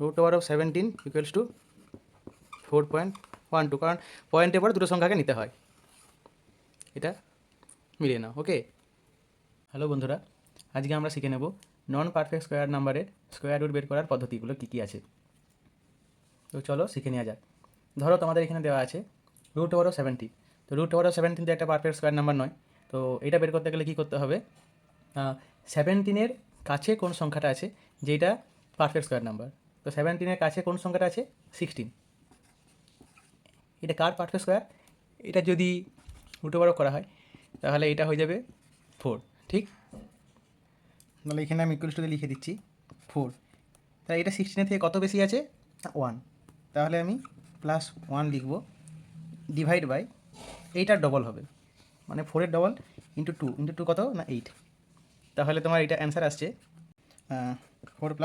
√17 = 4.12, কারণ পয়েন্টের পর দুটো সংখ্যাকে নিতে হয়। এটা মিলিয়ে নাও। ওকে, হ্যালো বন্ধুরা, আজকে আমরা শিখে নেব নন পারফেক্ট স্কোয়ার নাম্বারের স্কোয়ার রুট বের করার পদ্ধতিগুলো কী কী আছে। তো চলো শিখে নেওয়া যাক। ধরো তোমাদের এখানে দেওয়া আছে √17। তো √17 তো একটা পারফেক্ট স্কোয়ার নাম্বার নয়। তো এটা বের করতে গেলে কী করতে হবে, 17-এর কাছে কোন সংখ্যাটা আছে যেটা পারফেক্ট স্কোয়ার নাম্বার। তো 17-এর কাছে কোন সংখ্যাটা আছে, 16। এটা কার পারফেক্ট স্কোয়ার, এটা যদি √12 করা হয় তাহলে এটা হয়ে যাবে 4, ঠিক? তাহলে এখানে আমি ইকুয়ালস টু লিখে দিচ্ছি 4। তাহলে এটা 16-এর থেকে কত বেশি আছে, 1। তাহলে আমি +1 লিখব, ডিভাইড বাই এইটার ডবল হবে, মানে 4-এর ডবল ইন্টু 2 কত না 8। তাহলে তোমার এটা অ্যান্সার আসছে 4 +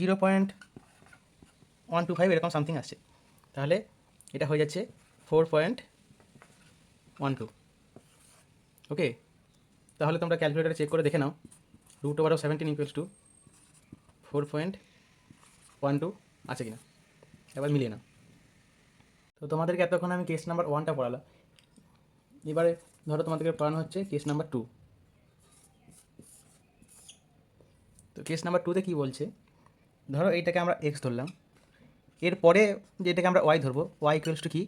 0.125 এরকম সামথিং আসছে। তাহলে এটা হয়ে যাচ্ছে 4.12। ওকে, তাহলে তোমরা ক্যালকুলেটারে চেক করে দেখে নাও √17 = 4.12 আছে কিনা, এবার মিলিয়ে নাও। তো তোমাদেরকে এতক্ষণ আমি কেস নাম্বার 1টা পড়ালাম, এবারে ধরো তোমাদেরকে পড়ানো হচ্ছে কেস নাম্বার 2। তো কেস নাম্বার 2তে কী বলছে, ধরো এইটাকে আমরা এক্স ধরলাম, এরপরে যেটাকে আমরা ওয়াই ধরবো, ওয়াই ইকুয়ালস টু কী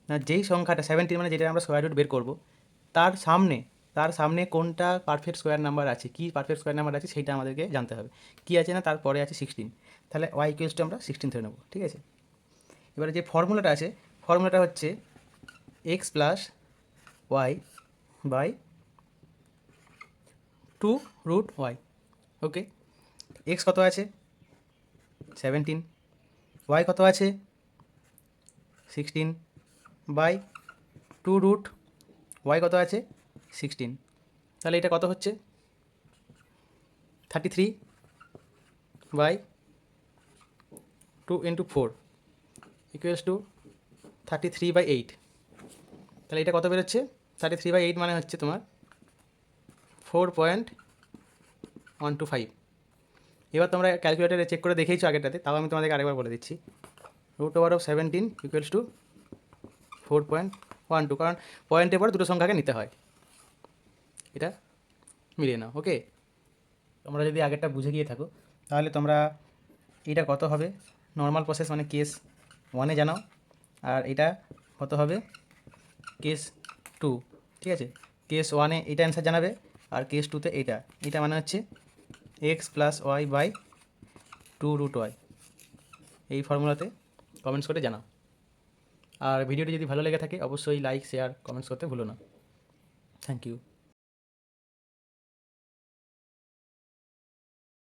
না, যেই সংখ্যাটা 17 মানে যেটা আমরা স্কোয়ার রুট বের করবো, তার সামনে কোনটা পারফেক্ট স্কোয়ার নাম্বার আছে, কী পারফেক্ট স্কোয়ার নাম্বার আছে সেইটা আমাদেরকে জানতে হবে। কী আছে না, তারপরে আছে 16। তাহলে ওয়াই ইকুয়ালস টু আমরা 16 ধরে নেবো, ঠিক আছে? এবারে যে ফর্মুলাটা আছে, ফর্মুলাটা হচ্ছে X plus Y by 2√y। Okay, X কত আছে 17, ওয়াই কত আছে 16 বাই 2√y কত আছে 16। তাহলে এটা কত হচ্ছে 33 বাই 2 × 4 ইকুয়ালস টু 33/8। তাহলে এটা কত বেরোচ্ছে, 33/8 মানে হচ্ছে তোমার 4.125। এবার তোমরা ক্যালকুলেটারে চেক করে দেখেইছো আগেরটাতে, তাও আমি তোমাদেরকে আরেকবার বলে দিচ্ছি √17 = 4.12, কারণ পয়েন্টের পর দুটো সংখ্যাকে নিতে হয়। এটা মিলিয়ে নাও। ওকে, তোমরা যদি আগেরটা বুঝে গিয়ে থাকো তাহলে তোমরা এটা কত হবে নর্মাল প্রসেস মানে কেস 1-এ জানাও, আর এটা কত হবে কেস 2, ঠিক আছে? কেস 1-এ এটা অ্যান্সার জানাবে, আর কেস 2-তে এটা মানে হচ্ছে X plus Y by 2√y। এই ফর্মুলাতে কমেন্টস করে জানাও। আর ভিডিওটি যদি ভালো লেগে থাকে অবশ্যই লাইক, শেয়ার, কমেন্টস করতে ভুলো না। Thank you.